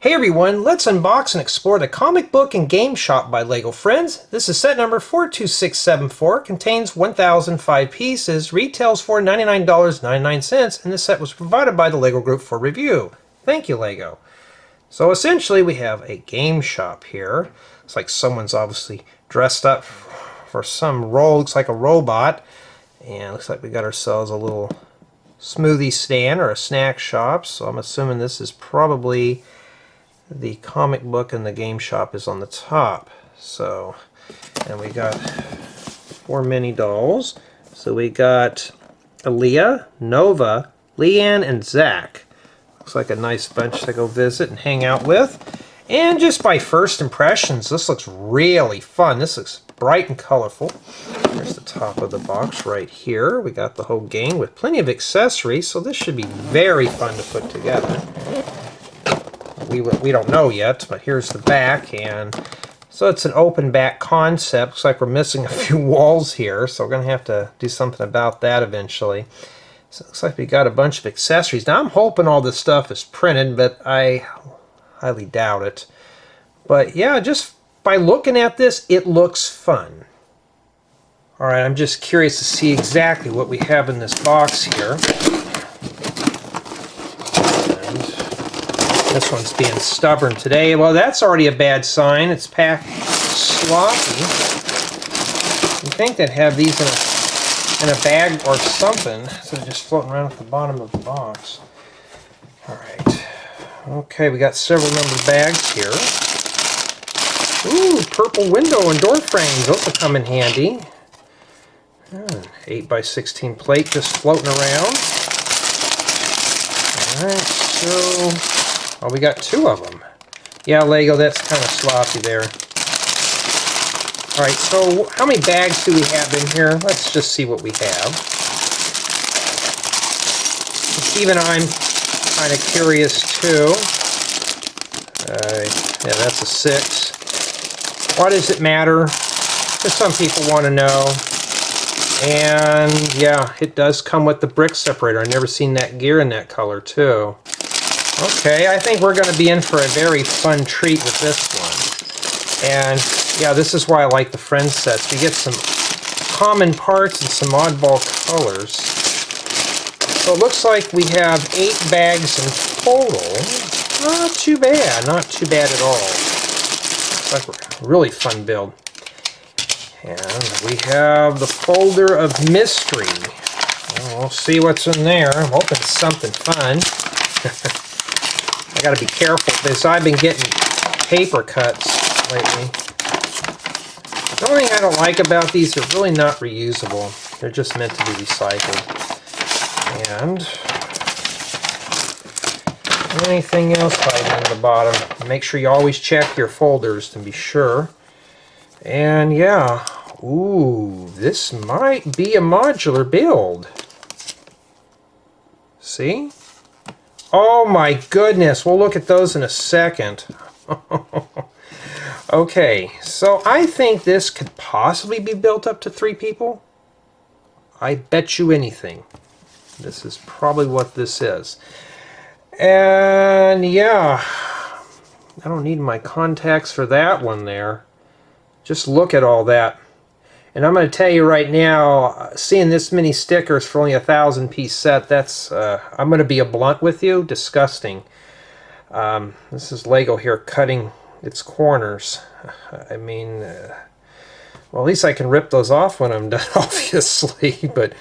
Hey everyone, let's unbox and explore the comic book and game shop by LEGO Friends. This is set number 42674, contains 1,005 pieces, retails for $99.99, and this set was provided by the LEGO Group for review. Thank you, LEGO. So essentially we have a game shop here. It's like someone's obviously dressed up for some role. Looks like a robot. And looks like we got ourselves a little smoothie stand or a snack shop. So I'm assuming this is probably the comic book and the game shop is on the top. So, and we got 4 mini dolls. So we got Aliya, Nova, Liann, and Zach. Looks like a nice bunch to go visit and hang out with. And just by first impressions, this looks really fun. This looks bright and colorful. There's the top of the box right here. We got the whole gang with plenty of accessories, so this should be very fun to put together. We don't know yet, but here's the back, and so it's an open back concept. Looks like we're missing a few walls here, so we're going to have to do something about that eventually. So it looks like we got a bunch of accessories. Now I'm hoping all this stuff is printed, but I highly doubt it. But yeah, just by looking at this, it looks fun. Alright, I'm just curious to see exactly what we have in this box here. This one's being stubborn today. Well, that's already a bad sign. It's packed sloppy. You'd think they'd have these in a bag or something instead of just floating around at the bottom of the box. Alright. Okay, we got several numbered bags here. Ooh, purple window and door frames. Those will come in handy. 8x16 plate just floating around. Alright, so oh, we got 2 of them. Yeah, LEGO, that's kind of sloppy there. Alright, so how many bags do we have in here? Let's just see what we have. Even I'm kind of curious too. Yeah, that's a 6. Why does it matter? Because some people want to know. And yeah, it does come with the Brick Separator. I've never seen that gear in that color too. Okay, I think we're going to be in for a very fun treat with this one. And yeah, this is why I like the Friends sets. We get some common parts and some oddball colors. So it looks like we have 8 bags in total. Not too bad, not too bad at all. Looks like a really fun build. And we have the folder of mystery. Well, we'll see what's in there. I'm hoping it's something fun. I gotta be careful because I've been getting paper cuts lately. The only thing I don't like about these, they're really not reusable. They're just meant to be recycled. And anything else hiding in the bottom. Make sure you always check your folders to be sure. And yeah, ooh, this might be a modular build. See? Oh my goodness, we'll look at those in a second. Okay, so I think this could possibly be built up to 3 people. I bet you anything. This is probably what this is. And yeah, I don't need my contacts for that one there. Just look at all that. And I'm going to tell you right now, seeing this many stickers for only a 1,000-piece set, that's, I'm going to be blunt with you, disgusting. This is LEGO here cutting its corners. I mean, well, at least I can rip those off when I'm done, obviously. But,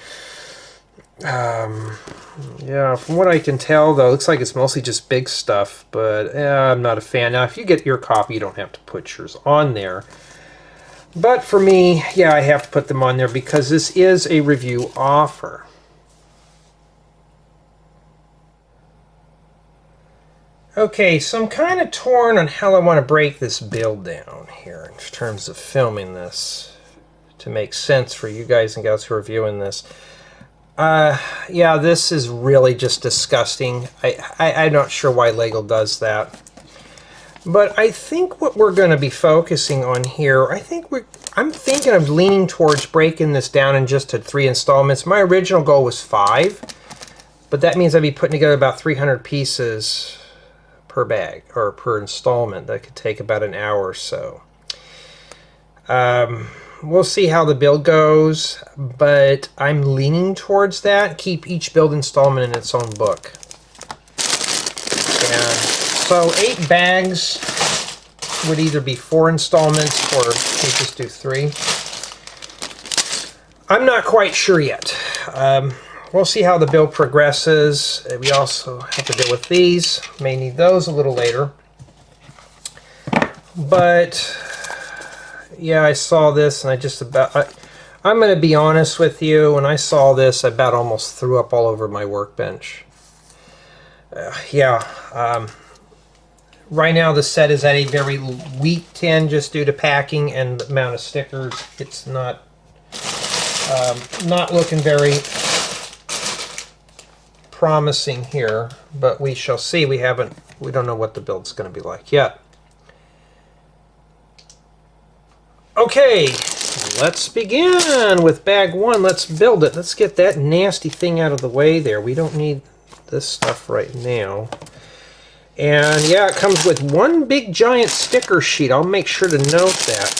yeah, from what I can tell, though, it looks like it's mostly just big stuff. But I'm not a fan. Now, if you get your copy, you don't have to put yours on there. But for me, yeah, I have to put them on there because this is a review offer. Okay, so I'm kind of torn on how I want to break this build down here in terms of filming this to make sense for you guys and gals who are viewing this. Yeah, this is really just disgusting. I'm not sure why LEGO does that. But I think what we're going to be focusing on here, I'm thinking of leaning towards breaking this down in just 3 installments. My original goal was 5, but that means I'd be putting together about 300 pieces per bag, or per installment. That could take about an hour or so. We'll see how the build goes, but I'm leaning towards that. Keep each build installment in its own book. And so 8 bags would either be 4 installments, or we just do 3. I'm not quite sure yet. We'll see how the build progresses. We also have to deal with these. May need those a little later. But yeah, I saw this and I'm going to be honest with you. When I saw this, I about almost threw up all over my workbench. Right now the set is at a very weak 10 just due to packing and the amount of stickers. It's not looking very promising here, but we shall see. We don't know what the build's going to be like yet. Okay, let's begin with bag 1. Let's build it. Let's get that nasty thing out of the way there. We don't need this stuff right now. And yeah, it comes with 1 big giant sticker sheet. I'll make sure to note that.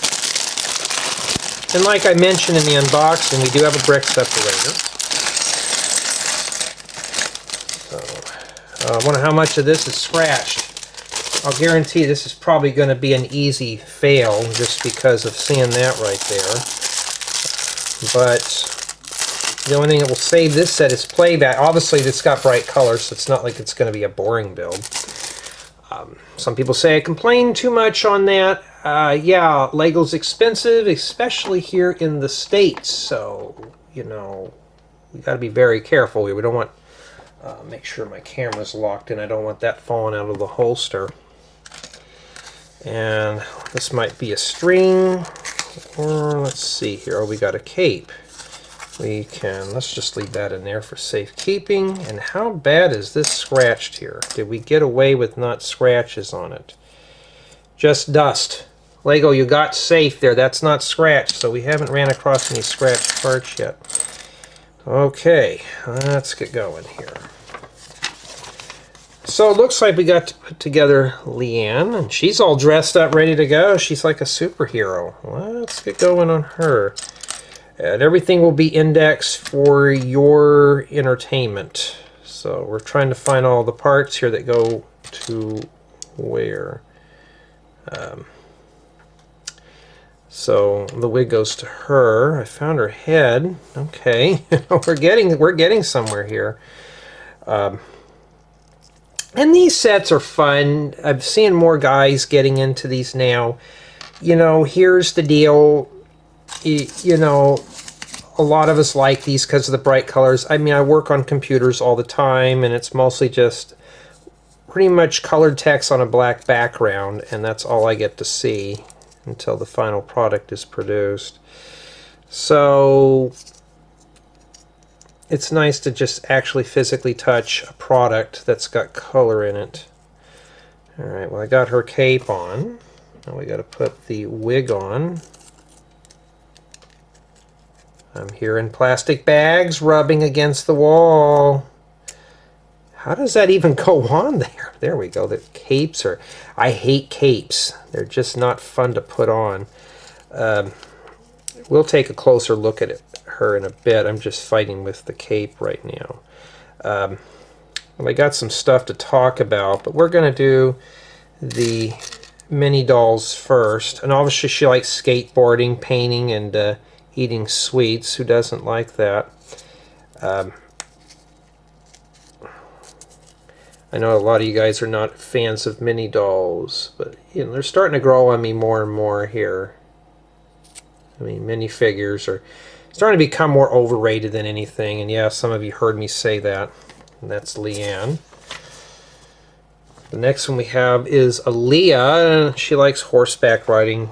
And like I mentioned in the unboxing, we do have a brick separator. So, I wonder how much of this is scratched. I'll guarantee this is probably going to be an easy fail just because of seeing that right there. But the only thing that will save this set is playback. Obviously, it's got bright colors, so it's not like it's going to be a boring build. Some people say I complain too much on that. Yeah, Lego's expensive, especially here in the States. So, you know, we got to be very careful. We don't want, make sure my camera's locked in. I don't want that falling out of the holster. And this might be a string, or let's see here. Oh, we got a cape. Let's just leave that in there for safekeeping. And how bad is this scratched here? Did we get away with not scratches on it? Just dust. Lego, you got safe there. That's not scratched, so we haven't ran across any scratched parts yet. Okay, let's get going here. So it looks like we got to put together Liann, and she's all dressed up, ready to go. She's like a superhero. Let's get going on her. And everything will be indexed for your entertainment. So we're trying to find all the parts here that go to where. So the wig goes to her. I found her head. Okay, we're getting somewhere here. And these sets are fun. I've seen more guys getting into these now. You know, here's the deal. You know, a lot of us like these because of the bright colors. I mean, I work on computers all the time, and it's mostly just pretty much colored text on a black background, and that's all I get to see until the final product is produced. So it's nice to just actually physically touch a product that's got color in it. Alright, well, I got her cape on. Now we got to put the wig on. I'm here in plastic bags rubbing against the wall. How does that even go on there? There we go. The capes are... I hate capes. They're just not fun to put on. We'll take a closer look at her in a bit. I'm just fighting with the cape right now. Well, I got some stuff to talk about, but we're going to do the mini dolls first. And obviously she likes skateboarding, painting, and eating sweets. Who doesn't like that? I know a lot of you guys are not fans of mini dolls, but you know, they're starting to grow on me more and more here. I mean, minifigures are starting to become more overrated than anything, and yeah, some of you heard me say that. And that's Liann. The next one we have is Aliya. She likes horseback riding,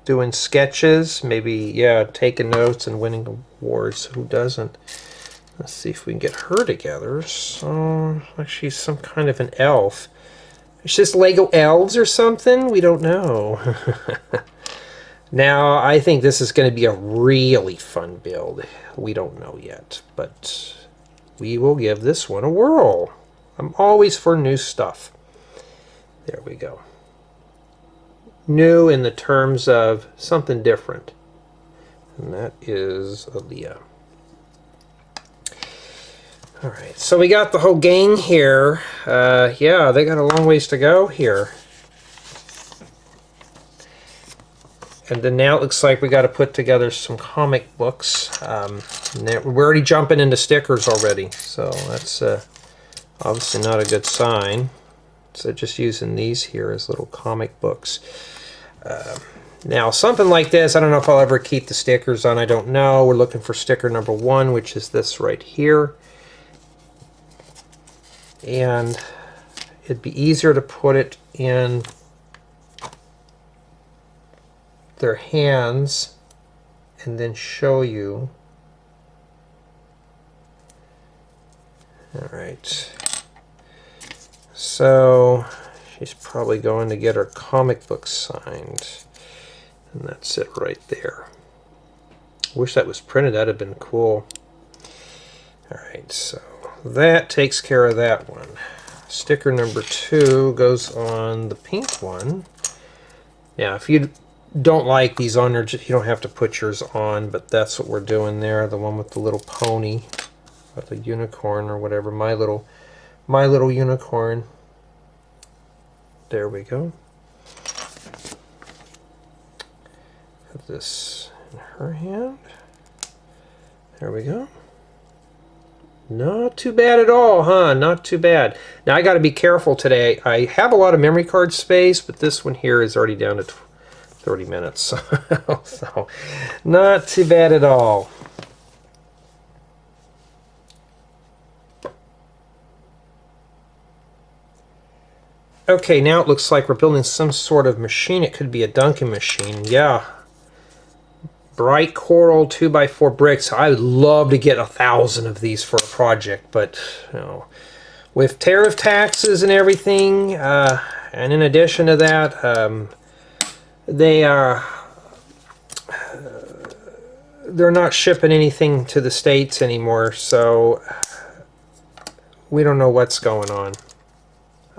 doing sketches, maybe, yeah, taking notes and winning awards. Who doesn't? Let's see if we can get her together. So, like she's some kind of an elf. It's just Lego elves or something? We don't know. Now, I think this is going to be a really fun build. We don't know yet, but we will give this one a whirl. I'm always for new stuff. There we go. New in the terms of something different. And that is Aliya. Alright, so we got the whole gang here. Yeah, they got a long ways to go here. And then now it looks like we got to put together some comic books. We're already jumping into stickers already, so that's obviously not a good sign. So just using these here as little comic books. Now something like this, I don't know if I'll ever keep the stickers on, I don't know. We're looking for sticker number 1, which is this right here. And it'd be easier to put it in their hands and then show you. Alright. So she's probably going to get her comic book signed. And that's it right there. Wish that was printed, that'd have been cool. Alright, so that takes care of that one. Sticker number 2 goes on the pink one. Now, if you don't like these on there, you don't have to put yours on, but that's what we're doing there. The one with the little pony, or the unicorn, or whatever. My little unicorn. There we go. Put this in her hand. There we go. Not too bad at all, huh? Not too bad. Now I got to be careful today. I have a lot of memory card space, but this one here is already down to 30 minutes. So not too bad at all. Okay, now it looks like we're building some sort of machine. It could be a dunking machine. Yeah. Bright coral 2x4 bricks. I would love to get 1,000 of these for a project, but you know, with tariff taxes and everything, and in addition to that, they're not shipping anything to the States anymore, so we don't know what's going on.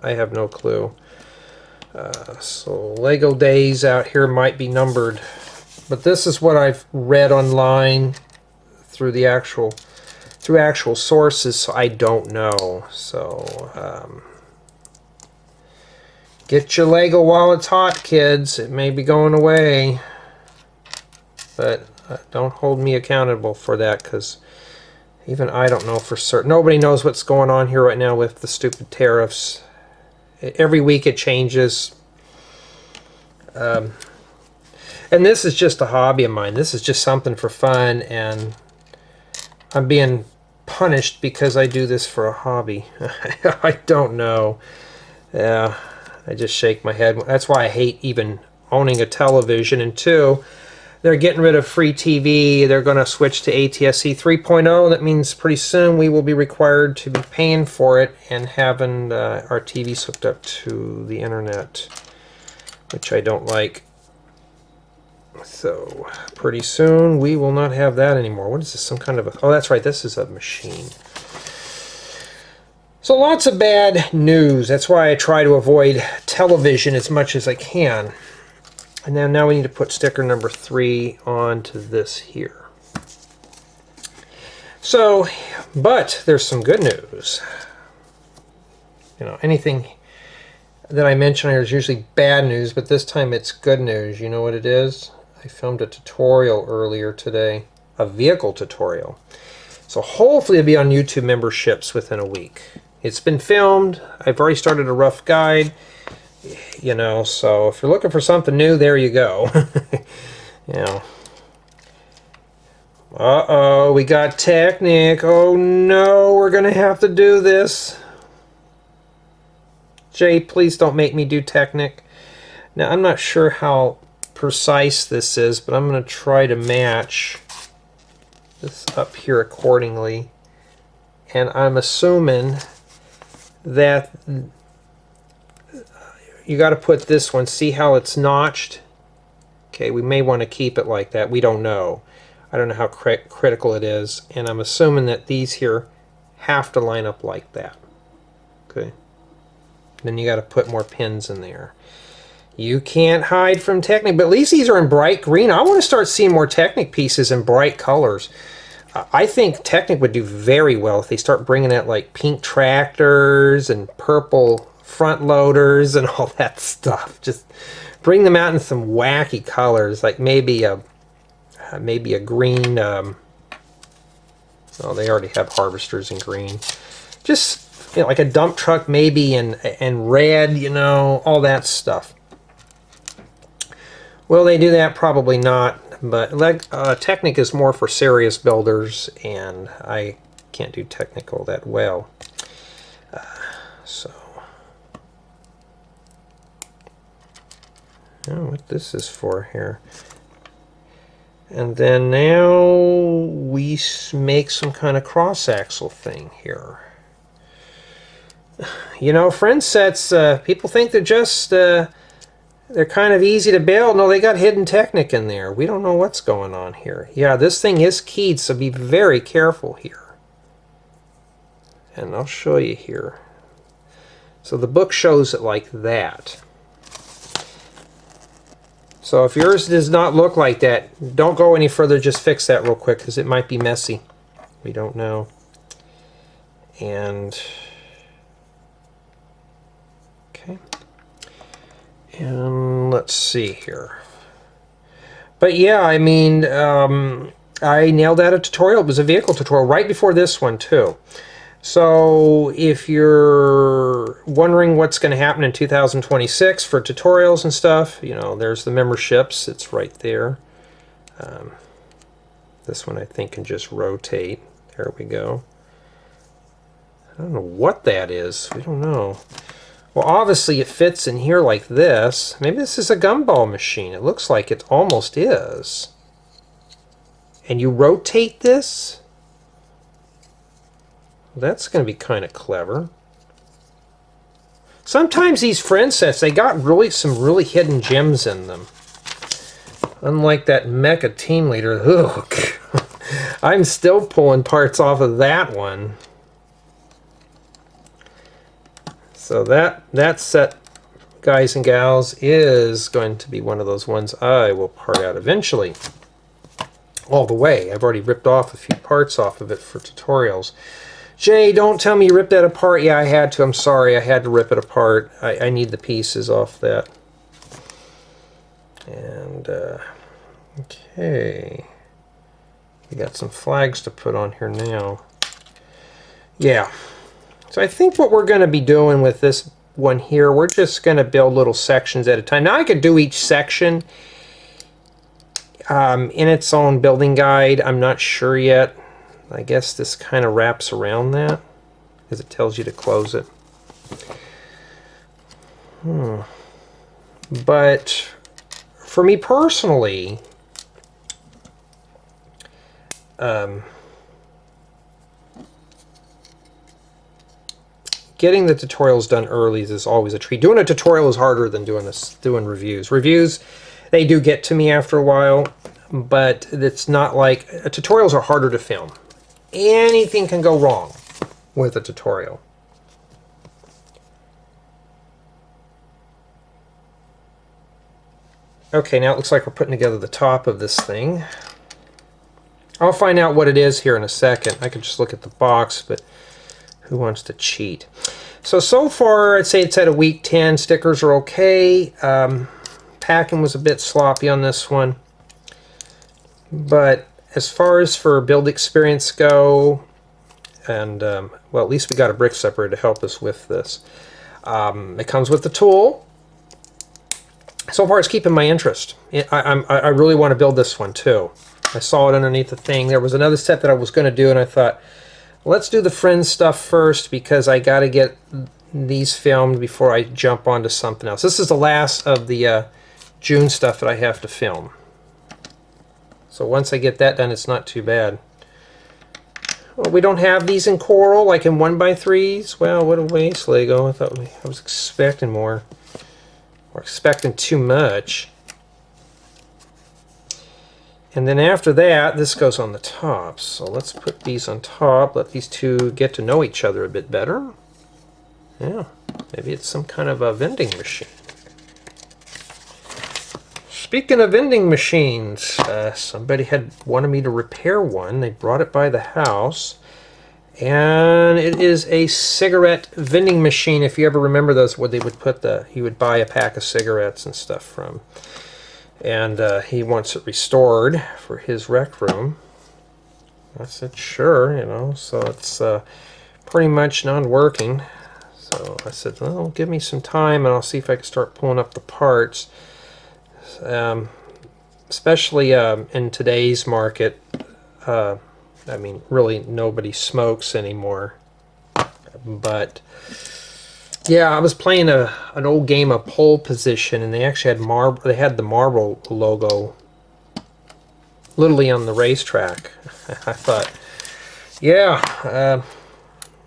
I have no clue. So Lego days out here might be numbered. But this is what I've read online through the actual sources, so I don't know. So get your Lego while it's hot, kids. It may be going away, but don't hold me accountable for that, because even I don't know for certain. Nobody knows what's going on here right now with the stupid tariffs. Every week it changes. And this is just a hobby of mine. This is just something for fun, and I'm being punished because I do this for a hobby. I don't know. Yeah, I just shake my head. That's why I hate even owning a television. And 2, they're getting rid of free TV. They're going to switch to ATSC 3.0. That means pretty soon we will be required to be paying for it and having our TVs hooked up to the internet, which I don't like. So pretty soon we will not have that anymore. What is this? Some kind of a... Oh, that's right. This is a machine. So lots of bad news. That's why I try to avoid television as much as I can. And then now we need to put sticker number 3 onto this here. So, but there's some good news. You know, anything that I mention here is usually bad news, but this time it's good news. You know what it is? I filmed a tutorial earlier today, a vehicle tutorial. So hopefully it'll be on YouTube memberships within a week. It's been filmed. I've already started a rough guide. You know, so if you're looking for something new, there you go. You know. Uh-oh, we got Technic. Oh no, we're gonna have to do this. Jay, please don't make me do Technic. Now, I'm not sure how precise this is, but I'm going to try to match this up here accordingly. And I'm assuming that you got to put this one, see how it's notched? Okay, we may want to keep it like that. We don't know. I don't know how critical it is. And I'm assuming that these here have to line up like that. Then you got to put more pins in there. You can't hide from Technic, but at least these are in bright green. I want to start seeing more Technic pieces in bright colors. I think Technic would do very well if they start bringing out like pink tractors and purple front loaders and all that stuff. Just bring them out in some wacky colors, like maybe a green. Oh, they already have harvesters in green. Just like a dump truck, maybe in red. You know, all that stuff. Will they do that? Probably not. But Technic is more for serious builders, and I can't do technical that well. So, I don't know what this is for here. And then now we make some kind of cross-axle thing here. You know, friend sets, people think they're just... they're kind of easy to build. No, they got hidden Technic in there. We don't know what's going on here. Yeah, this thing is keyed, so be very careful here. And I'll show you here. So the book shows it like that. So if yours does not look like that, don't go any further. Just fix that real quick because it might be messy. We don't know. And... okay. And let's see here. But yeah, I mean, I nailed out a tutorial. It was a vehicle tutorial right before this one too. So if you're wondering what's going to happen in 2026 for tutorials and stuff, you know, there's the memberships. It's right there. This one I think can just rotate. There we go. I don't know what that is. We don't know. Well, obviously it fits in here like this. Maybe this is a gumball machine. It looks like it almost is. And you rotate this? That's going to be kind of clever. Sometimes these friend sets, they got some really hidden gems in them. Unlike that Mecha Team Leader. Ugh. I'm still pulling parts off of that one. So that set, guys and gals, is going to be one of those ones I will part out eventually. All the way. I've already ripped off a few parts off of it for tutorials. Jay, don't tell me you ripped that apart. Yeah, I had to. I'm sorry. I had to rip it apart. I need the pieces off that. And, okay. We got some flags to put on here now. Yeah. So I think what we're going to be doing with this one here, we're just going to build little sections at a time. Now I could do each section in its own building guide. I'm not sure yet. I guess this kind of wraps around that because it tells you to close it. But for me personally, getting the tutorials done early is always a treat. Doing a tutorial is harder than doing reviews. Reviews, they do get to me after a while, but it's not like... tutorials are harder to film. Anything can go wrong with a tutorial. Okay, now it looks like we're putting together the top of this thing. I'll find out what it is here in a second. I could just look at the box, but who wants to cheat? So far, I'd say it's at a week 10. Stickers are okay. Packing was a bit sloppy on this one. But as far as for build experience go, and, well, at least we got a brick separator to help us with this. It comes with the tool. So far, it's keeping my interest. I really want to build this one, too. I saw it underneath the thing. There was another set that I was going to do, and I thought, let's do the friends stuff first because I got to get these filmed before I jump onto something else. This is the last of the June stuff that I have to film. So once I get that done, it's not too bad. Well, we don't have these in coral, like in 1x3s. Well, what a waste, Lego. I was expecting more. Or expecting too much. And then after that, this goes on the top. So let's put these on top. Let these two get to know each other a bit better. Yeah. Maybe it's some kind of a vending machine. Speaking of vending machines, somebody had wanted me to repair one. They brought it by the house. And it is a cigarette vending machine. If you ever remember those, where they would put you would buy a pack of cigarettes and stuff from. And he wants it restored for his rec room. I said, sure, you know, so it's pretty much non-working. So I said, well, give me some time and I'll see if I can start pulling up the parts. Especially in today's market, I mean, really nobody smokes anymore. But yeah, I was playing an old game of pole position, and they actually had they had the Marble logo literally on the racetrack. I thought, yeah,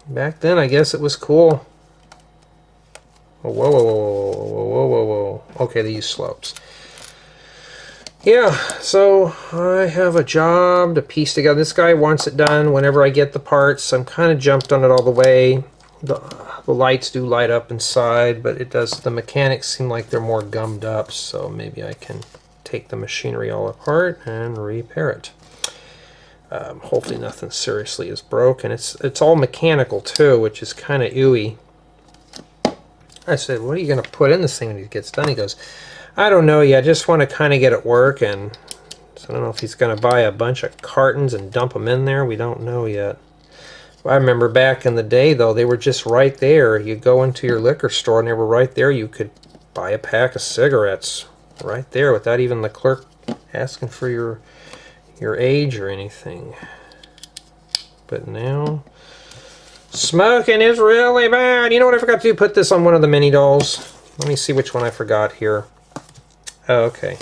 back then I guess it was cool. Whoa, whoa, whoa, whoa, whoa, whoa, whoa. Okay, they use slopes. Yeah, so I have a job to piece together. This guy wants it done whenever I get the parts. I'm kind of jumped on it all the way. The lights do light up inside, but it does. The mechanics seem like they're more gummed up, so maybe I can take the machinery all apart and repair it. Hopefully nothing seriously is broken. It's all mechanical too, which is kind of ooey. I said, what are you going to put in this thing when it gets done? He goes, I don't know yet. I just want to kind of get it working. So I don't know if he's going to buy a bunch of cartons and dump them in there. We don't know yet. I remember back in the day, though, they were just right there. You go into your liquor store and they were right there. You could buy a pack of cigarettes right there without even the clerk asking for your age or anything. But now, smoking is really bad. You know what I forgot to do? Put this on one of the mini dolls. Let me see which one I forgot here. Oh, okay.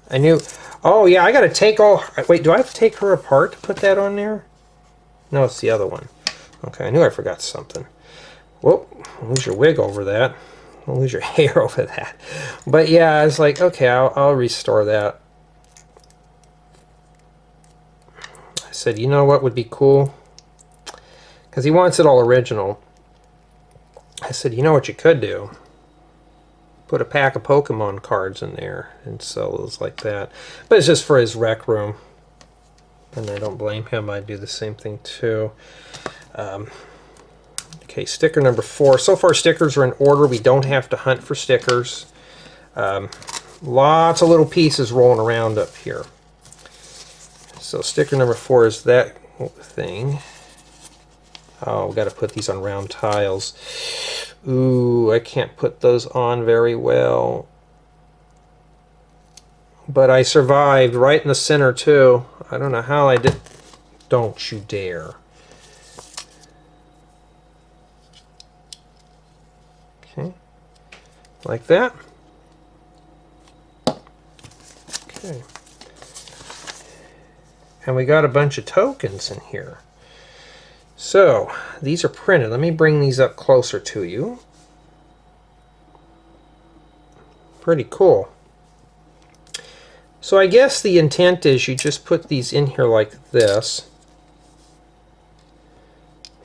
I knew. Oh, yeah, I got to take all. Wait, do I have to take her apart to put that on there? No, it's the other one. Okay, I knew I forgot something. Whoop, lose your wig over that. Don't lose your hair over that. But yeah, I was like, okay, I'll restore that. I said, you know what would be cool? Because he wants it all original. I said, you know what you could do? Put a pack of Pokemon cards in there and sell those like that. But it's just for his rec room. And I don't blame him. I'd do the same thing too. Okay, sticker number 4. So far stickers are in order. We don't have to hunt for stickers. Lots of little pieces rolling around up here. So sticker number 4 is that thing. Oh, we've got to put these on round tiles. Ooh, I can't put those on very well. But I survived right in the center too. I don't know how I did. Don't you dare. Okay. Like that. Okay. And we got a bunch of tokens in here. So, these are printed. Let me bring these up closer to you. Pretty cool. So I guess the intent is you just put these in here like this.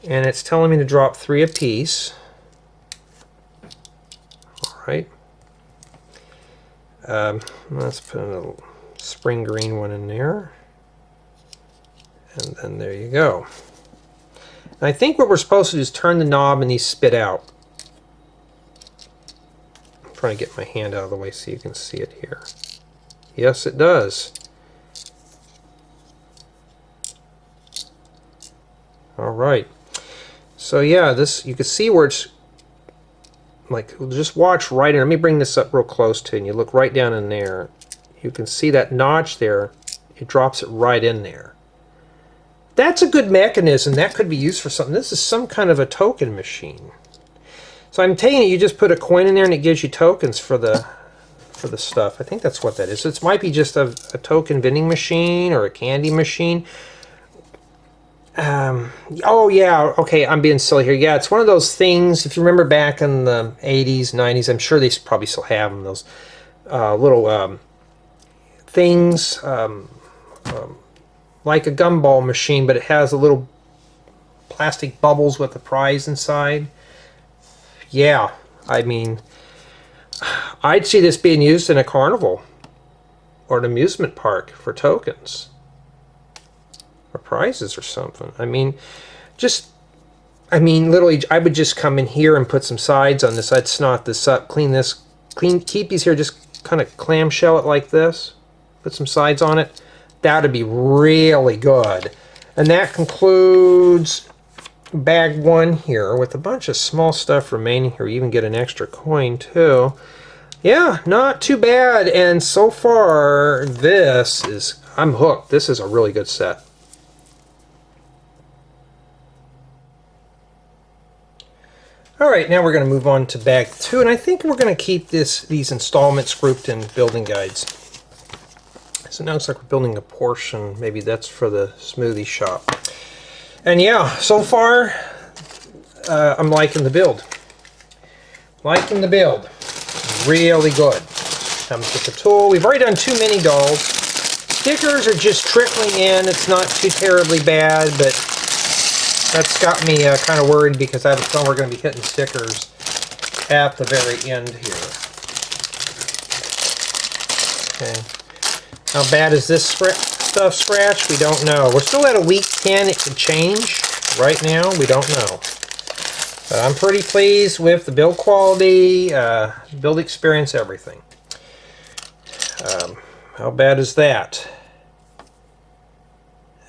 And it's telling me to drop 3 apiece. Alright. Let's put a little spring green one in there. And then there you go. And I think what we're supposed to do is turn the knob and these spit out. I'm trying to get my hand out of the way so you can see it here. Yes, it does. All right. So yeah, this you can see where it's like, just watch right in. Let me bring this up real close to you, and you look right down in there. You can see that notch there. It drops it right in there. That's a good mechanism. That could be used for something. This is some kind of a token machine. So I'm telling you, you just put a coin in there and it gives you tokens for the stuff. I think that's what that is. It might be just a token vending machine or a candy machine. Oh yeah, okay, I'm being silly here. Yeah, it's one of those things, if you remember back in the 80s, 90s, I'm sure they probably still have them, those little things, like a gumball machine, but it has a little plastic bubbles with the prize inside. yeah, I mean, I'd see this being used in a carnival or an amusement park for tokens or prizes or something. I mean, literally, I would just come in here and put some sides on this. I'd snot this up, keep these here, just kind of clamshell it like this, put some sides on it. That would be really good. And that concludes bag 1 here with a bunch of small stuff remaining here. You even get an extra coin too. Yeah, not too bad. And so far, I'm hooked. This is a really good set. Alright, now we're going to move on to bag 2, and I think we're going to keep these installments grouped in building guides. So now it's like we're building a portion. Maybe that's for the smoothie shop. And yeah, so far, I'm liking the build. Liking the build. Really good. Comes with the tool. We've already done 2 mini dolls. Stickers are just trickling in. It's not too terribly bad, but that's got me kind of worried because I have a feeling we're going to be hitting stickers at the very end here. Okay. How bad is this stuff scratched? We don't know. We're still at a week 10. It could change. Right now, we don't know. But I'm pretty pleased with the build quality, build experience, everything. How bad is that?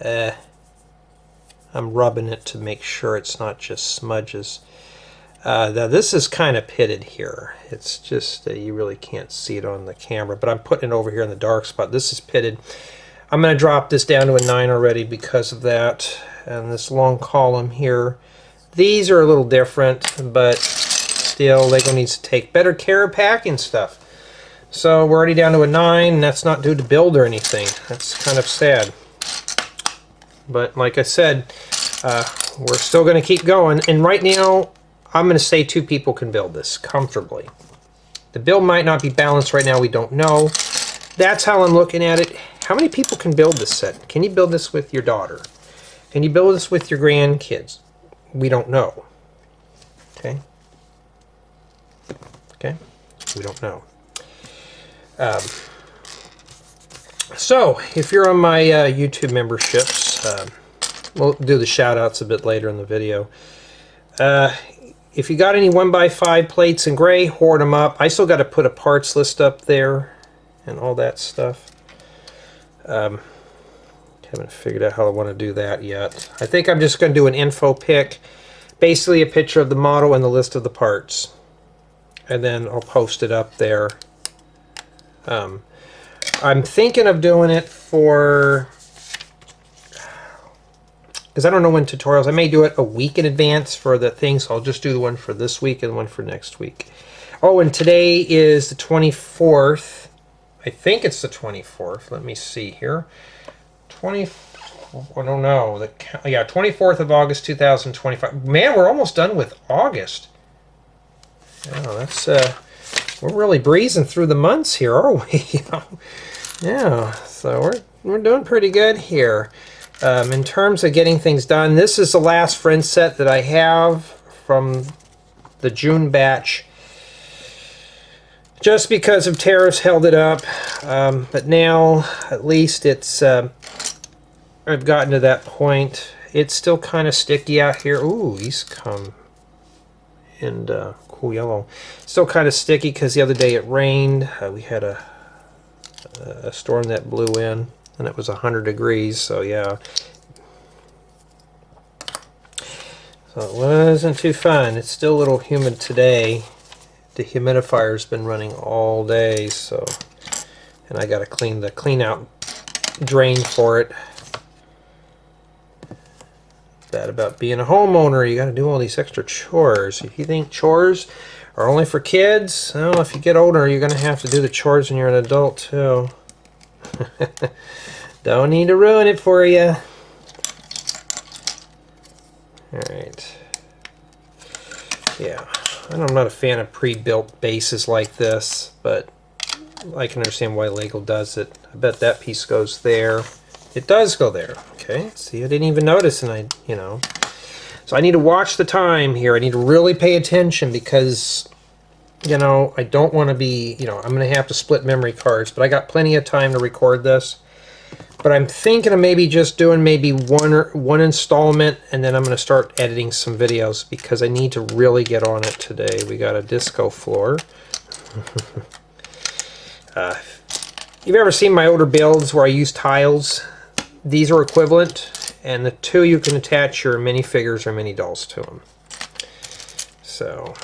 I'm rubbing it to make sure it's not just smudges. Now this is kind of pitted here. It's just you really can't see it on the camera, but I'm putting it over here in the dark spot. This is pitted. I'm going to drop this down to a 9 already because of that. And this long column here. These are a little different, but still LEGO needs to take better care of packing stuff. So we're already down to a 9, and that's not due to build or anything. That's kind of sad. But like I said, we're still going to keep going. And right now, I'm going to say 2 people can build this comfortably. The build might not be balanced right now. We don't know. That's how I'm looking at it. How many people can build this set? Can you build this with your daughter? Can you build this with your grandkids? We don't know. Okay? Okay? We don't know. So, if you're on my YouTube memberships, we'll do the shout-outs a bit later in the video. If you got any 1x5 plates in gray, hoard them up. I still got to put a parts list up there and all that stuff. Haven't figured out how I want to do that yet. I think I'm just going to do an info pic, basically a picture of the model and the list of the parts, and then I'll post it up there. I'm thinking of doing it for, because I don't know when tutorials, I may do it a week in advance for the thing, so I'll just do the one for this week and the one for next week. Oh, and today is the 24th. I think it's the 24th. Let me see here. I don't know. Yeah, 24th of August 2025. Man, we're almost done with August. Oh, that's we're really breezing through the months here, are we? Yeah, so we're doing pretty good here. In terms of getting things done, this is the last friend set that I have from the June batch. Just because of tariffs held it up, but now at least it's I've gotten to that point. It's still kind of sticky out here. Ooh, these come in cool yellow. Still kind of sticky because the other day it rained. We had a storm that blew in, and it was 100 degrees. So yeah, so it wasn't too fun. It's still a little humid today. The humidifier's been running all day, so, and I got to clean the clean out drain for it. That about being a homeowner, you got to do all these extra chores. If you think chores are only for kids, well, if you get older, you're going to have to do the chores when you're an adult too. Don't need to ruin it for you. All right. Yeah. I'm not a fan of pre-built bases like this, but I can understand why LEGO does it. I bet that piece goes there. It does go there. Okay, see, I didn't even notice, and So I need to watch the time here. I need to really pay attention because, you know, I don't want to be, you know, I'm going to have to split memory cards, but I got plenty of time to record this. But I'm thinking of maybe just doing maybe one installment, and then I'm going to start editing some videos because I need to really get on it today. We got a disco floor. You've ever seen my older builds where I use tiles? These are equivalent, and the two you can attach your minifigures or mini dolls to them. So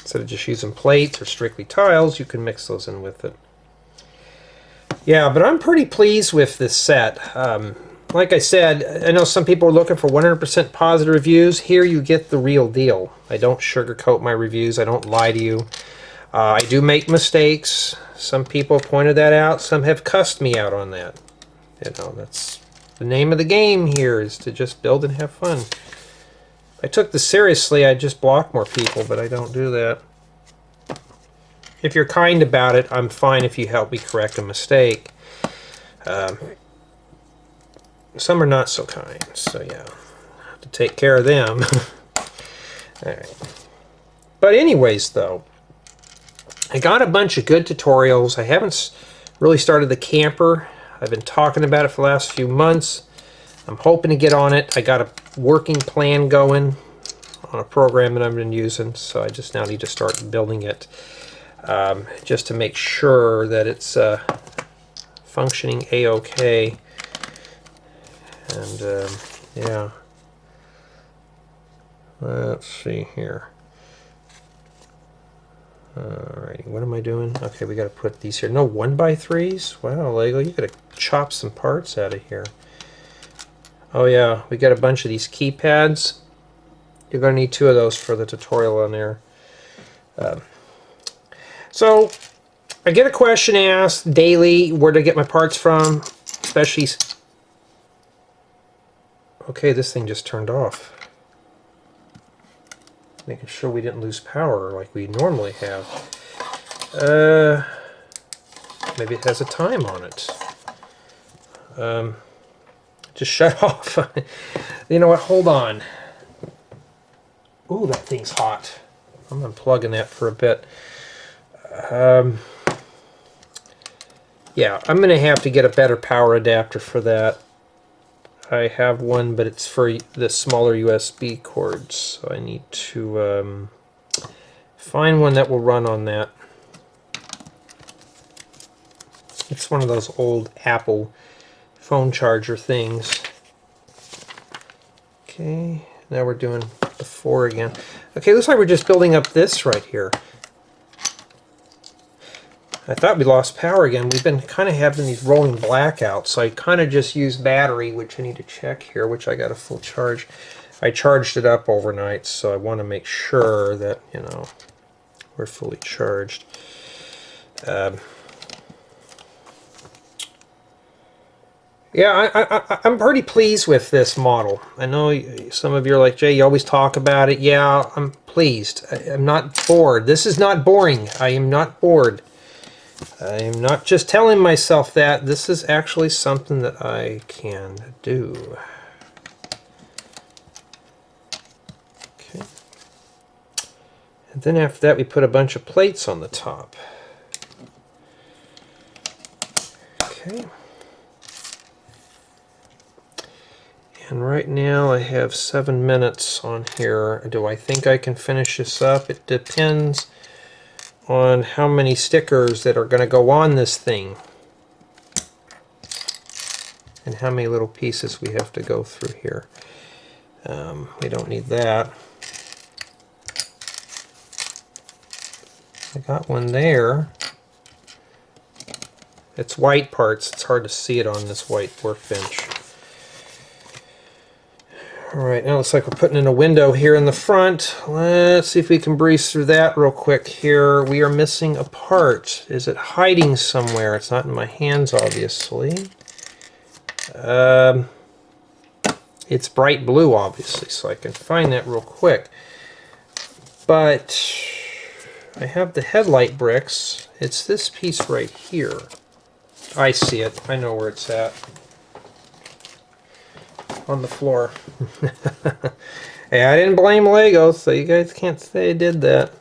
instead of just using plates or strictly tiles, you can mix those in with it. Yeah, but I'm pretty pleased with this set. Like I said, I know some people are looking for 100% positive reviews. Here you get the real deal. I don't sugarcoat my reviews. I don't lie to you. I do make mistakes. Some people have pointed that out. Some have cussed me out on that. You know, that's the name of the game here, is to just build and have fun. If I took this seriously, I'd just block more people, but I don't do that. If you're kind about it, I'm fine if you help me correct a mistake. Some are not so kind, so yeah, I have to take care of them. Alright. But anyways, though, I got a bunch of good tutorials. I haven't really started the camper. I've been talking about it for the last few months. I'm hoping to get on it. I got a working plan going on a program that I've been using, so I just now need to start building it just to make sure that it's functioning a-okay. And yeah, let's see here. Alrighty, what am I doing? Okay, we got to put these here. No 1x3s? Wow, Lego, you got to chop some parts out of here. Oh yeah, we got a bunch of these keypads. You're going to need 2 of those for the tutorial on there. So, I get a question asked daily, where to get my parts from, especially... Okay, this thing just turned off. Making sure we didn't lose power like we normally have. Maybe it has a time on it. Just shut off. You know what? Hold on. Ooh, that thing's hot. I'm unplugging that for a bit. Yeah, I'm going to have to get a better power adapter for that. I have one, but it's for the smaller USB cords, so I need to find one that will run on that. It's one of those old Apple phone charger things. Okay, now we're doing the 4 again. Okay, looks like we're just building up this right here. I thought we lost power again. We've been kind of having these rolling blackouts, so I kind of just used battery, which I need to check here, which I got a full charge. I charged it up overnight, so I want to make sure that, you know, we're fully charged. Yeah, I'm pretty pleased with this model. I know some of you are like, Jay, you always talk about it. Yeah, I'm pleased. I'm not bored. This is not boring. I am not bored. I'm not just telling myself that. This is actually something that I can do. Okay. And then after that, we put a bunch of plates on the top. Okay. And right now I have 7 minutes on here. Do I think I can finish this up? It depends on how many stickers that are going to go on this thing and how many little pieces we have to go through here. We don't need that. I got one there. It's white parts. It's hard to see it on this white workbench. Alright, now it looks like we're putting in a window here in the front. Let's see if we can breeze through that real quick here. We are missing a part. Is it hiding somewhere? It's not in my hands, obviously. It's bright blue, obviously, so I can find that real quick. But I have the headlight bricks. It's this piece right here. I see it. I know where it's at. on the floor. Hey, I didn't blame Lego, so you guys can't say I did that.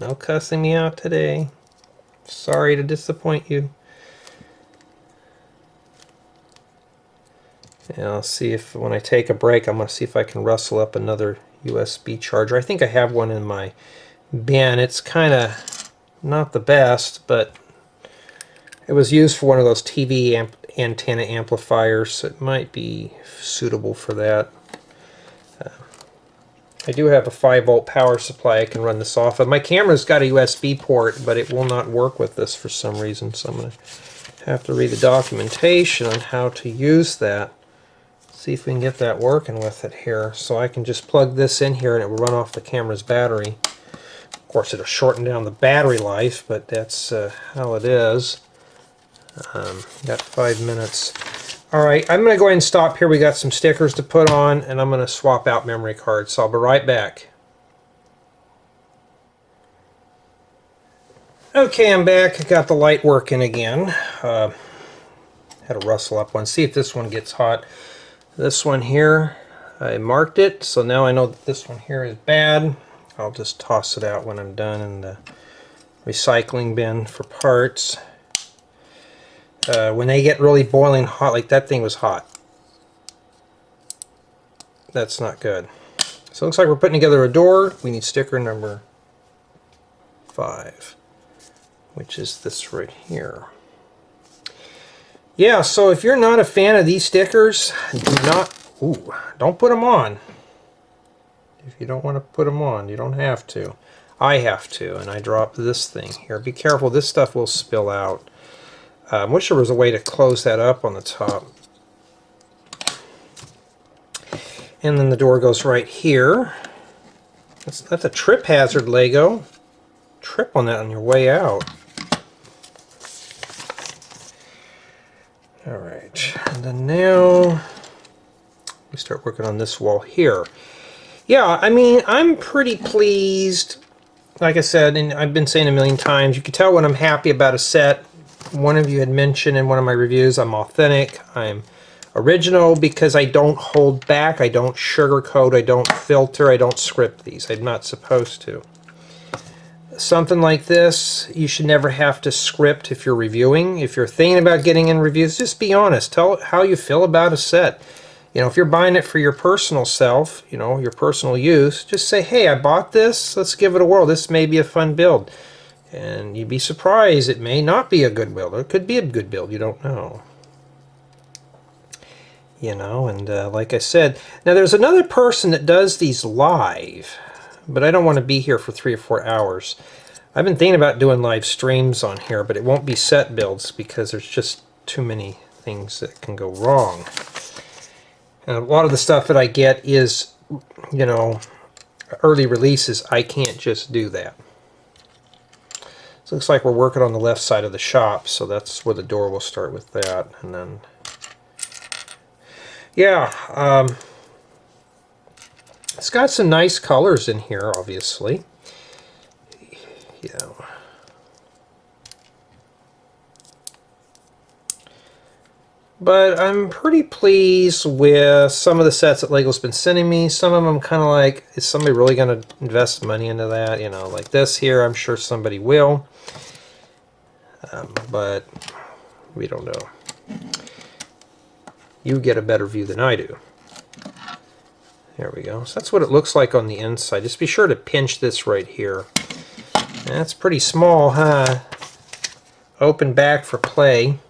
No cussing me out today. Sorry to disappoint you. And I'll see if when I take a break, I'm going to see if I can rustle up another USB charger. I think I have one in my bin. It's kind of not the best, but it was used for one of those TV antenna amplifiers, so it might be suitable for that. I do have a 5-volt power supply I can run this off of. My camera's got a USB port, but it will not work with this for some reason, so I'm going to have to read the documentation on how to use that. See if we can get that working with it here. So I can just plug this in here and it will run off the camera's battery. Of course, it'll shorten down the battery life, but that's how it is. Got 5 minutes. Alright, I'm going to go ahead and stop here. We got some stickers to put on, and I'm going to swap out memory cards, so I'll be right back. Okay, I'm back. I got the light working again. Had to rustle up one. See if this one gets hot. This one here, I marked it, so now I know that this one here is bad. I'll just toss it out when I'm done in the recycling bin for parts. When they get really boiling hot, like that thing was hot. That's not good. So it looks like we're putting together a door. We need sticker number 5, which is this right here. Yeah, so if you're not a fan of these stickers, don't put them on. If you don't want to put them on, you don't have to. I have to, and I dropped this thing here. Be careful, this stuff will spill out. I wish there was a way to close that up on the top. And then the door goes right here. That's a trip hazard, Lego. Trip on that on your way out. Alright, and then now we start working on this wall here. Yeah, I mean, I'm pretty pleased. Like I said, and I've been saying a million times, you can tell when I'm happy about a set. One of you had mentioned in one of my reviews, I'm authentic, I'm original, because I don't hold back, I don't sugarcoat, I don't filter, I don't script these. I'm not supposed to. Something like this, you should never have to script if you're reviewing. If you're thinking about getting in reviews, just be honest. Tell how you feel about a set. You know, if you're buying it for your personal self, you know, your personal use, just say, hey, I bought this, let's give it a whirl. This may be a fun build. And you'd be surprised, it may not be a good build. It could be a good build, you don't know. You know, and like I said, now there's another person that does these live, but I don't want to be here for 3 or 4 hours. I've been thinking about doing live streams on here, but it won't be set builds because there's just too many things that can go wrong. And a lot of the stuff that I get is, you know, early releases. I can't just do that. So it looks like we're working on the left side of the shop, so that's where the door will start with that. And then, yeah, it's got some nice colors in here, obviously. You know. But I'm pretty pleased with some of the sets that LEGO's been sending me. Some of them kind of like, is somebody really going to invest money into that? You know, like this here, I'm sure somebody will. But we don't know. You get a better view than I do. There we go. So that's what it looks like on the inside. Just be sure to pinch this right here. That's pretty small, huh? Open back for play.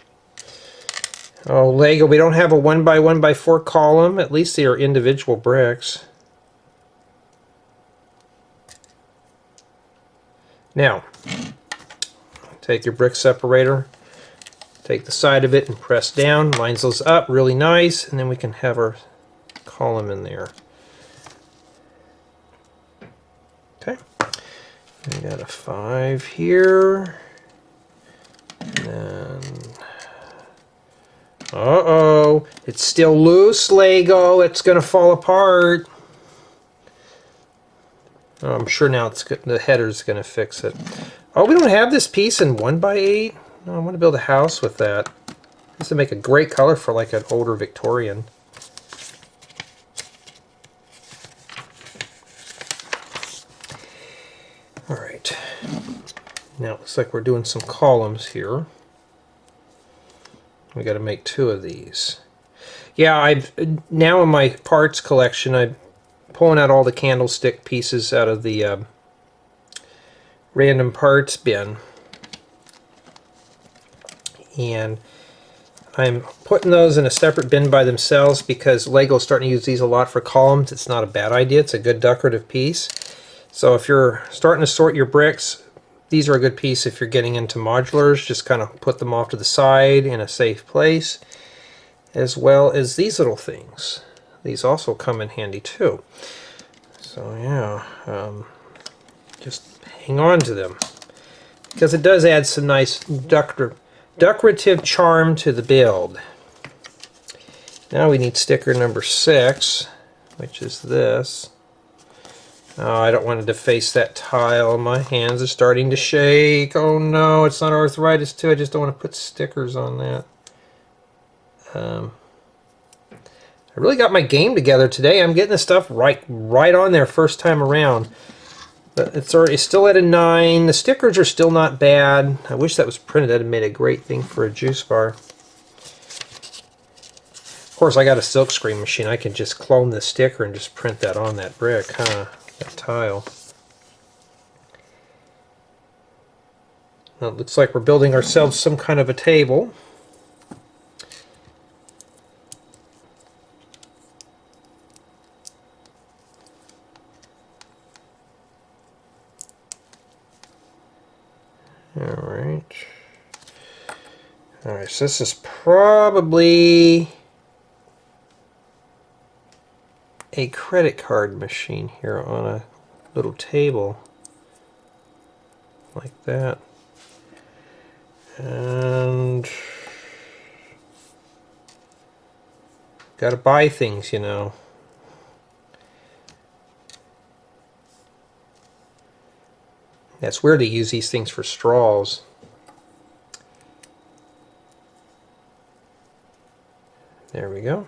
Oh, Lego, we don't have a 1x1x4 column. At least they are individual bricks. Now, take your brick separator, take the side of it and press down, lines those up really nice, and then we can have our column in there. Okay, we got a 5 here, and then, uh-oh, it's still loose, Lego, it's gonna fall apart. Oh, I'm sure now it's good. The header's gonna fix it. Oh, we don't have this piece in 1x8? No, I want to build a house with that. This would make a great color for like an older Victorian. Alright. Now it looks like we're doing some columns here. We got to make 2 of these. Yeah, I've now in my parts collection, I'm pulling out all the candlestick pieces out of the random parts bin. And I'm putting those in a separate bin by themselves because Lego's starting to use these a lot for columns. It's not a bad idea. It's a good decorative piece. So if you're starting to sort your bricks, these are a good piece if you're getting into modulars. Just kind of put them off to the side in a safe place. As well as these little things. These also come in handy too. So yeah, just hang on to them. Because it does add some nice decorative charm to the build. Now we need sticker number 6, which is this. Oh, I don't want to deface that tile. My hands are starting to shake. Oh no, it's not arthritis too. I just don't want to put stickers on that. I really got my game together today. I'm getting the stuff right on there first time around. But it's still at a 9. The stickers are still not bad. I wish that was printed. That would have made a great thing for a juice bar. Of course, I got a silk screen machine. I can just clone the sticker and just print that on that brick, huh? That tile. Now it looks like we're building ourselves some kind of a table. Alright, so this is probably a credit card machine here on a little table like that. And gotta buy things, you know. That's weird to use these things for straws. There we go.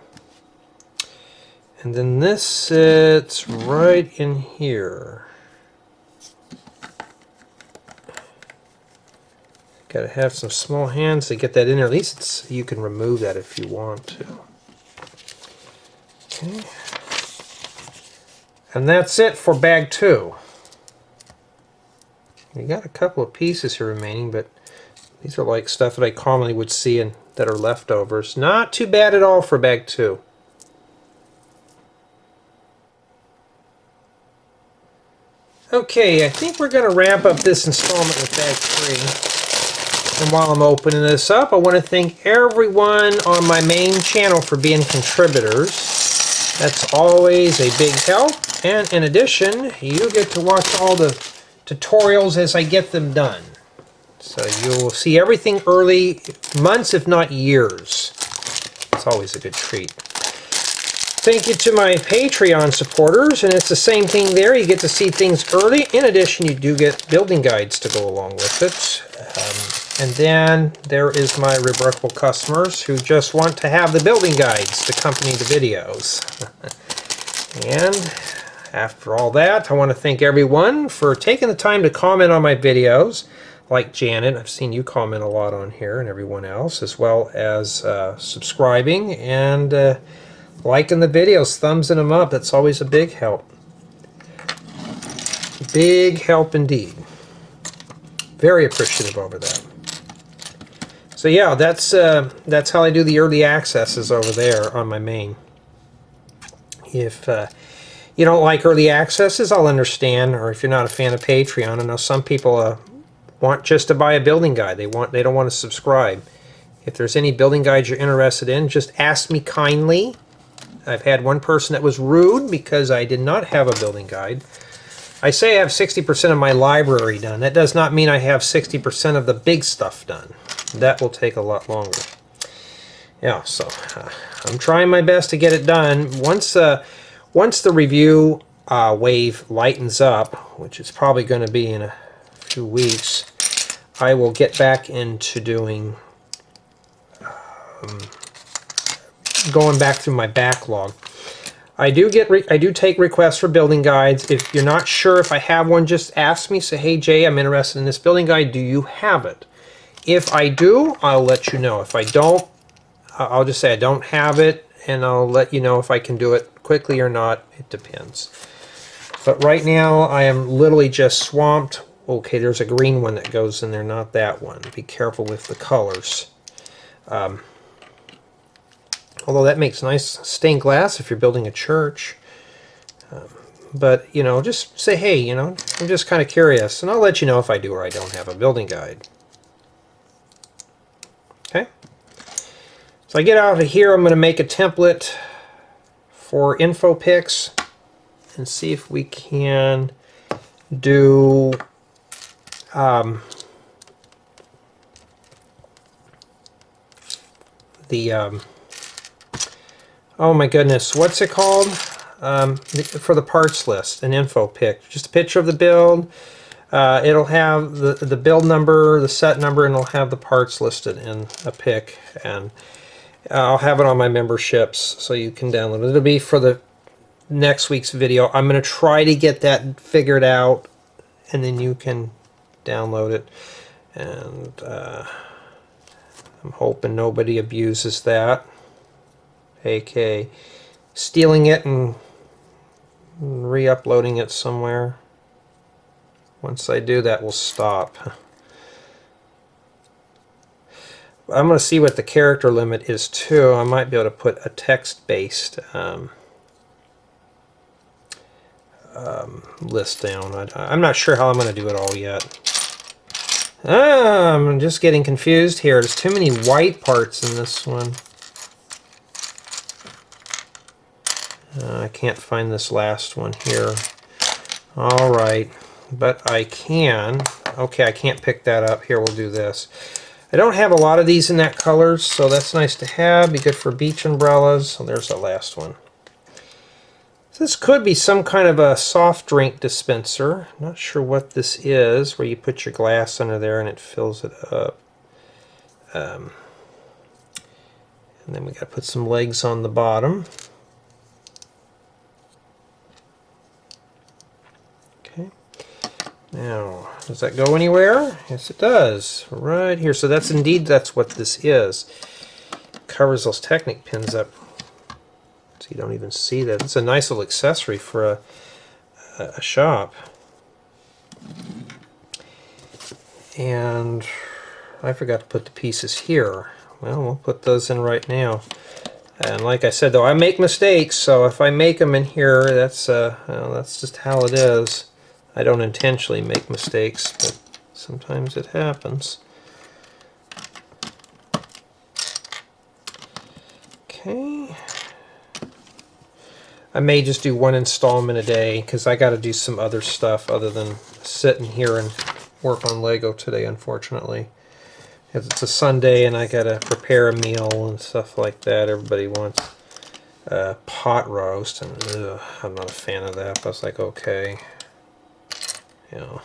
And then this sits right in here. Got to have some small hands to get that in there. At least you can remove that if you want to. Okay. And that's it for bag 2. We got a couple of pieces here remaining, but these are like stuff that I commonly would see and that are leftovers. Not too bad at all for bag 2. Okay, I think we're going to wrap up this installment with bag 3. And while I'm opening this up, I want to thank everyone on my main channel for being contributors. That's always a big help. And in addition, you get to watch all the tutorials as I get them done. So you'll see everything early, months if not years. It's always a good treat. Thank you to my Patreon supporters, and it's the same thing there. You get to see things early. In addition, you do get building guides to go along with it. And then there is my remarkable customers who just want to have the building guides to accompany the videos. And after all that, I want to thank everyone for taking the time to comment on my videos. Like Janet, I've seen you comment a lot on here, and everyone else, as well as subscribing and liking the videos, thumbsing them up. That's always a big help. Big help indeed. Very appreciative over that. So yeah, that's how I do the early accesses over there on my main. If you don't like early accesses, I'll understand, or if you're not a fan of Patreon, I know some people want just to buy a building guide. They don't want to subscribe. If there's any building guides you're interested in, just ask me kindly. I've had one person that was rude because I did not have a building guide. I say I have 60% of my library done. That does not mean I have 60% of the big stuff done. That will take a lot longer. Yeah, so I'm trying my best to get it done. Once the review wave lightens up, which is probably going to be in a few weeks, I will get back into doing going back through my backlog. I do take requests for building guides. If you're not sure if I have one, just ask me. Say, hey Jay, I'm interested in this building guide. Do you have it? If I do, I'll let you know. If I don't, I'll just say I don't have it, and I'll let you know if I can do it quickly or not. It depends. But right now, I am literally just swamped. Okay, there's a green one that goes in there, not that one. Be careful with the colors. Although that makes nice stained glass if you're building a church. But, you know, just say, hey, you know, I'm just kind of curious. And I'll let you know if I do or I don't have a building guide. Okay? So I get out of here, I'm going to make a template for info pics and see if we can do oh my goodness, what's it called? For the parts list, an info pic. Just a picture of the build. It'll have the build number, the set number, and it'll have the parts listed in a pic. And I'll have it on my memberships so you can download it. It'll be for the next week's video. I'm going to try to get that figured out, and then you can download it. And I'm hoping nobody abuses that. AK stealing it and re-uploading it somewhere. Once I do that, we'll stop. I'm going to see what the character limit is too. I might be able to put a text-based list down. I'm not sure how I'm going to do it all yet. I'm just getting confused here. There's too many white parts in this one. I can't find this last one here. Alright, but I can. Okay, I can't pick that up. Here, we'll do this. I don't have a lot of these in that color, so that's nice to have. Be good for beach umbrellas. So there's the last one. So this could be some kind of a soft drink dispenser. Not sure what this is, where you put your glass under there and it fills it up. And then we got to put some legs on the bottom. Now, does that go anywhere? Yes, it does. Right here. So that's what this is. Covers those Technic pins up so you don't even see that. It's a nice little accessory for a shop. And I forgot to put the pieces here. Well, we'll put those in right now. And like I said, though, I make mistakes, so if I make them in here, that's just how it is. I don't intentionally make mistakes, but sometimes it happens. Okay. I may just do one installment a day because I got to do some other stuff other than sitting here and work on Lego today, unfortunately. Because it's a Sunday and I got to prepare a meal and stuff like that. Everybody wants pot roast, and I'm not a fan of that. But I was like, okay. You know,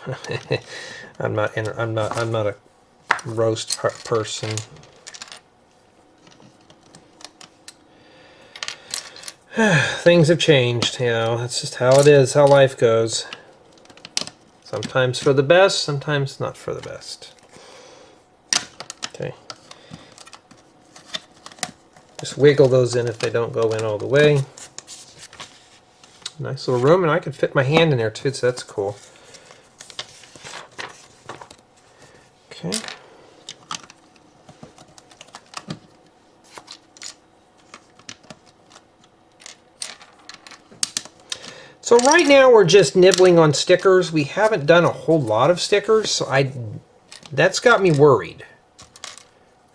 I'm not a roast person. Things have changed, you know. That's just how it is, how life goes. Sometimes for the best, sometimes not for the best. Okay. Just wiggle those in if they don't go in all the way. Nice little room, and I could fit my hand in there too, so that's cool. Okay. So right now we're just nibbling on stickers. We haven't done a whole lot of stickers, so that's got me worried.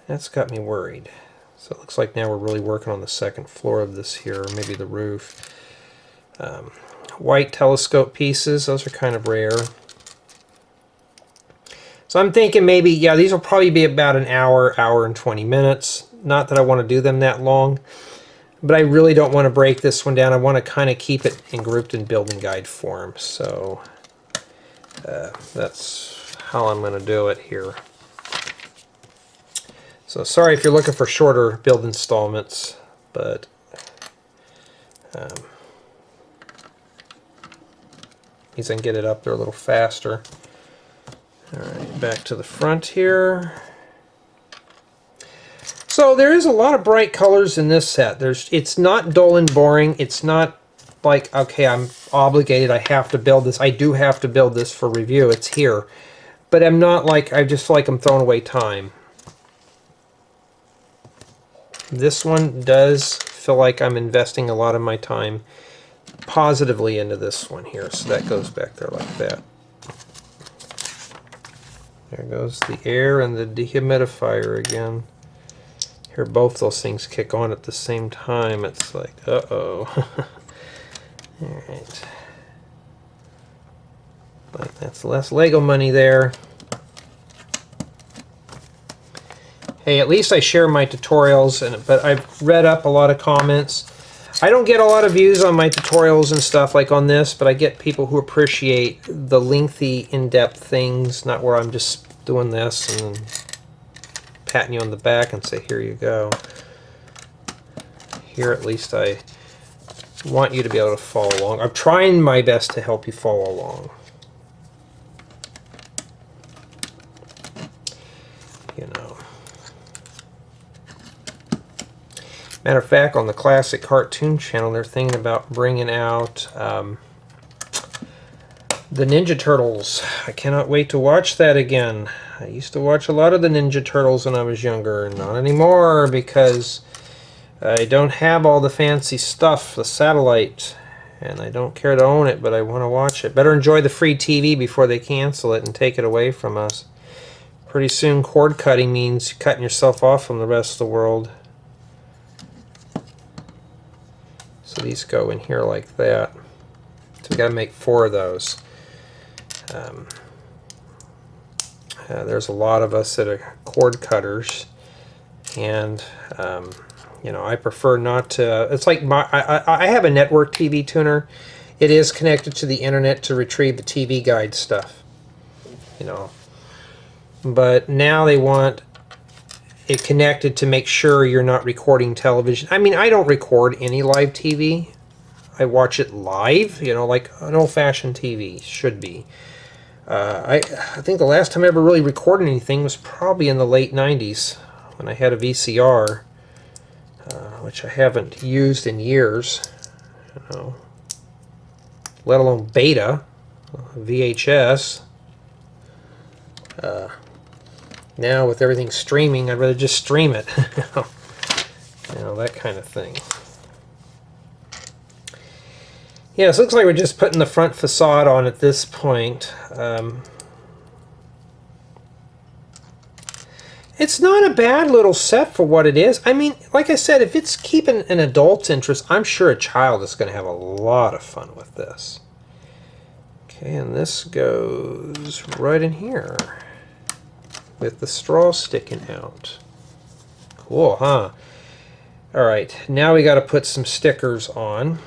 That's got me worried. So it looks like now we're really working on the second floor of this here, or maybe the roof. White telescope pieces, those are kind of rare. So I'm thinking maybe, yeah, these will probably be about an hour, hour and 20 minutes. Not that I want to do them that long, but I really don't want to break this one down. I want to kind of keep it grouped in building guide form. So that's how I'm going to do it here. So sorry if you're looking for shorter build installments, but means I can get it up there a little faster. Alright, back to the front here. So there is a lot of bright colors in this set. It's not dull and boring. It's not like, okay, I'm obligated, I have to build this. I do have to build this for review. It's here. But I'm not like, I just feel like I'm throwing away time. This one does feel like I'm investing a lot of my time positively into this one here. So that goes back there like that. There goes the air and the dehumidifier again. Here both those things kick on at the same time. It's like, uh-oh. Alright. But that's less Lego money there. Hey, at least I share my tutorials, but I've read up a lot of comments. I don't get a lot of views on my tutorials and stuff like on this, but I get people who appreciate the lengthy, in-depth things, not where I'm just doing this and then patting you on the back and say, here you go. Here at least I want you to be able to follow along. I'm trying my best to help you follow along. You know. Matter of fact, on the Classic Cartoon channel, they're thinking about bringing out the Ninja Turtles. I cannot wait to watch that again. I used to watch a lot of the Ninja Turtles when I was younger. Not anymore because I don't have all the fancy stuff, the satellite, and I don't care to own it, but I want to watch it. Better enjoy the free TV before they cancel it and take it away from us. Pretty soon cord cutting means cutting yourself off from the rest of the world. So these go in here like that. So we got to make 4 of those. There's a lot of us that are cord cutters, and you know, I prefer not to. It's like I have a network TV tuner. It is connected to the internet to retrieve the TV guide stuff. You know, but now they want it connected to make sure you're not recording television. I mean, I don't record any live TV. I watch it live, you know, like an old-fashioned TV should be. I think the last time I ever really recorded anything was probably in the late 90s when I had a VCR, which I haven't used in years, you know, let alone beta, VHS. Now with everything streaming, I'd rather just stream it. You know, that kind of thing. Yeah, so it looks like we're just putting the front facade on at this point. It's not a bad little set for what it is. I mean, like I said, if it's keeping an adult's interest, I'm sure a child is going to have a lot of fun with this. Okay, and this goes right in here with the straw sticking out. Cool, huh? Alright, now we got to put some stickers on.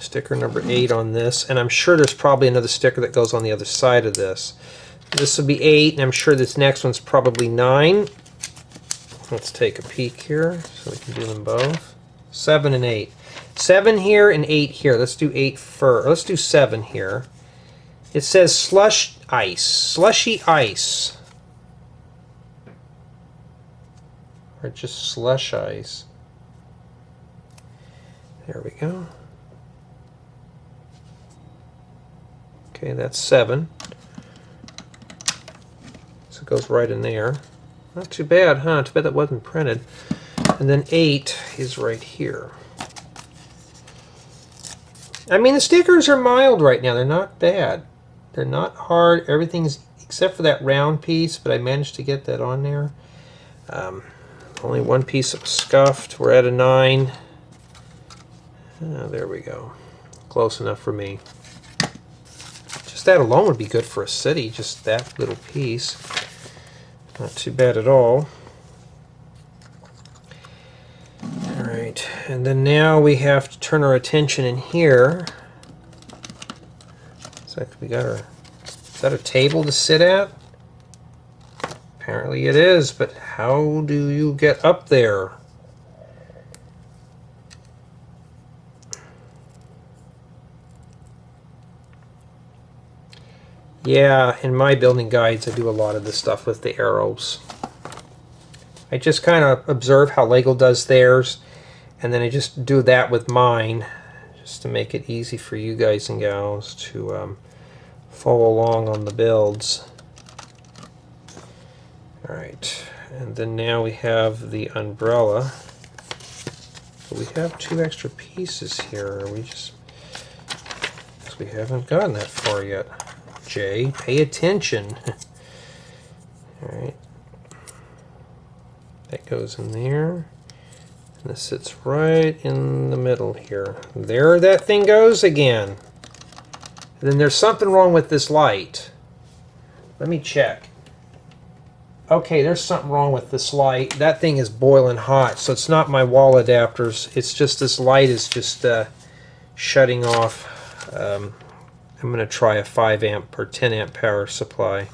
Sticker number 8 on this, and I'm sure there's probably another sticker that goes on the other side of this. This will be 8, and I'm sure this next one's probably 9. Let's take a peek here so we can do them both. 7 and 8. 7 here and 8 here. Let's do 8 first. Let's do 7 here. It says slush ice. Slushy ice. Or just slush ice. There we go. Okay, that's 7. So it goes right in there. Not too bad, huh? Too bad that wasn't printed. And then 8 is right here. I mean, the stickers are mild right now. They're not bad. They're not hard. Everything's, except for that round piece, but I managed to get that on there. Only one piece that was scuffed. We're at a 9. There we go. Close enough for me. Just that alone would be good for a city, just that little piece. Not too bad at all. Alright, and then now we have to turn our attention in here. So we got our, is that a table to sit at? Apparently it is, but how do you get up there? Yeah, in my building guides I do a lot of this stuff with the arrows. I just kind of observe how Lego does theirs, and then I just do that with mine, just to make it easy for you guys and gals to follow along on the builds. Alright, and then now we have the umbrella. But we have 2 extra pieces here. We haven't gotten that far yet. Jay, pay attention. Alright. That goes in there. And this sits right in the middle here. There that thing goes again. And then there's something wrong with this light. Let me check. Okay, there's something wrong with this light. That thing is boiling hot, so it's not my wall adapters. It's just this light is just shutting off. I'm going to try a 5 amp or 10 amp power supply.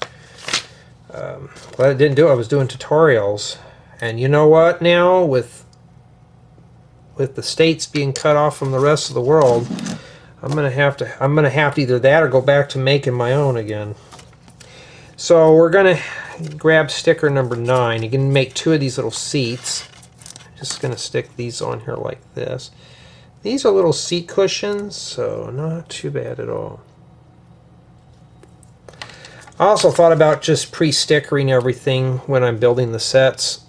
Glad I didn't do it. I was doing tutorials. And you know what now? With the states being cut off from the rest of the world, I'm gonna have to either that or go back to making my own again. So we're gonna grab sticker number 9. You can make 2 of these little seats. I'm just gonna stick these on here like this. These are little seat cushions, so not too bad at all. I also thought about just pre-stickering everything when I'm building the sets,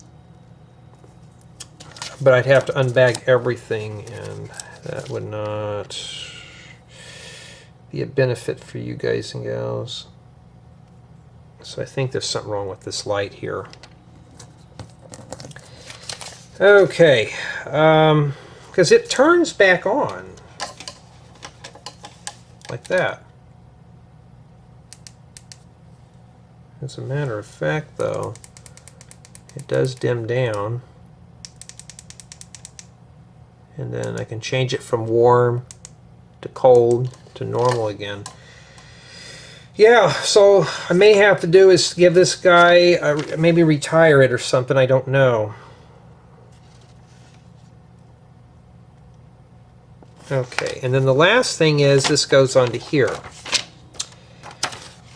but I'd have to unbag everything, and that would not be a benefit for you guys and gals. So I think there's something wrong with this light here. Okay, because it turns back on like that. As a matter of fact, though, it does dim down. And then I can change it from warm to cold to normal again. Yeah, so I may have to do is give this guy, maybe retire it or something, I don't know. Okay, and then the last thing is this goes onto here.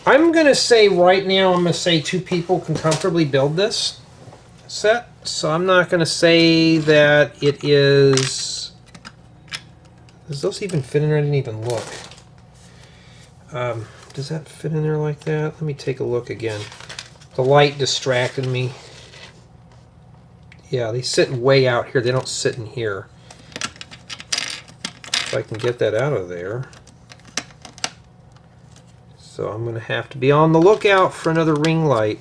I'm going to say right now, I'm going to say 2 people can comfortably build this set. So I'm not going to say that it is... Does those even fit in there? I didn't even look. Does that fit in there like that? Let me take a look again. The light distracted me. Yeah, they sit way out here. They don't sit in here. If I can get that out of there. So I'm going to have to be on the lookout for another ring light.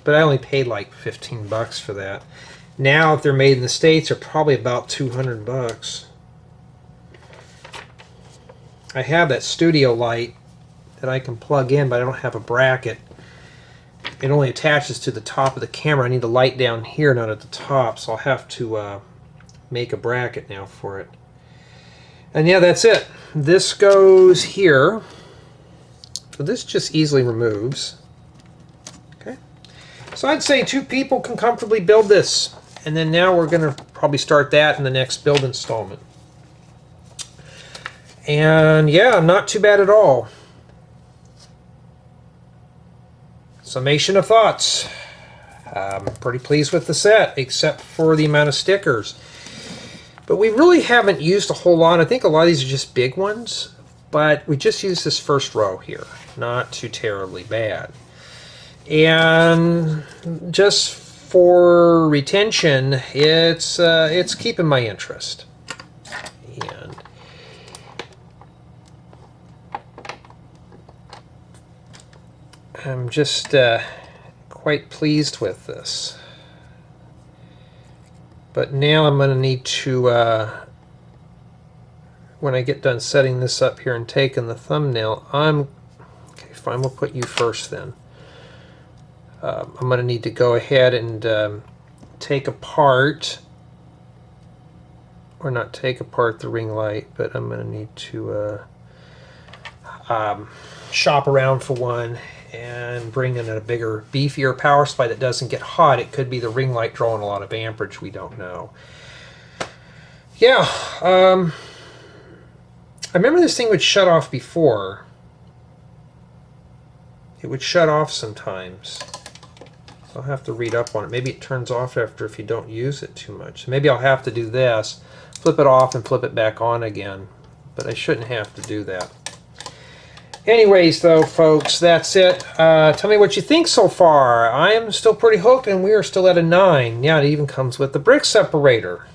But I only paid like 15 bucks for that. Now, if they're made in the States, they're probably about 200 bucks. I have that studio light that I can plug in, but I don't have a bracket. It only attaches to the top of the camera. I need the light down here, not at the top, so I'll have to make a bracket now for it. And yeah, that's it. This goes here. So this just easily removes. Okay. So I'd say 2 people can comfortably build this. And then now we're going to probably start that in the next build installment. And yeah, not too bad at all. Summation of thoughts. I'm pretty pleased with the set, except for the amount of stickers. But we really haven't used a whole lot. I think a lot of these are just big ones. But we just used this first row here. Not too terribly bad. And just for retention, it's keeping my interest. And I'm just quite pleased with this. But now I'm going to need to, when I get done setting this up here and taking the thumbnail, okay, fine, we'll put you first then. I'm going to need to go ahead and take apart, or not take apart the ring light, but I'm going to need to shop around for one and bring in a bigger, beefier power supply that doesn't get hot. It could be the ring light drawing a lot of amperage. We don't know. Yeah, I remember this thing would shut off before. It would shut off sometimes. So I'll have to read up on it. Maybe it turns off after if you don't use it too much. Maybe I'll have to do this. Flip it off and flip it back on again. But I shouldn't have to do that. Anyways, though, folks, that's it. Tell me what you think so far. I am still pretty hooked, and we are still at a 9. Yeah, it even comes with the brick separator.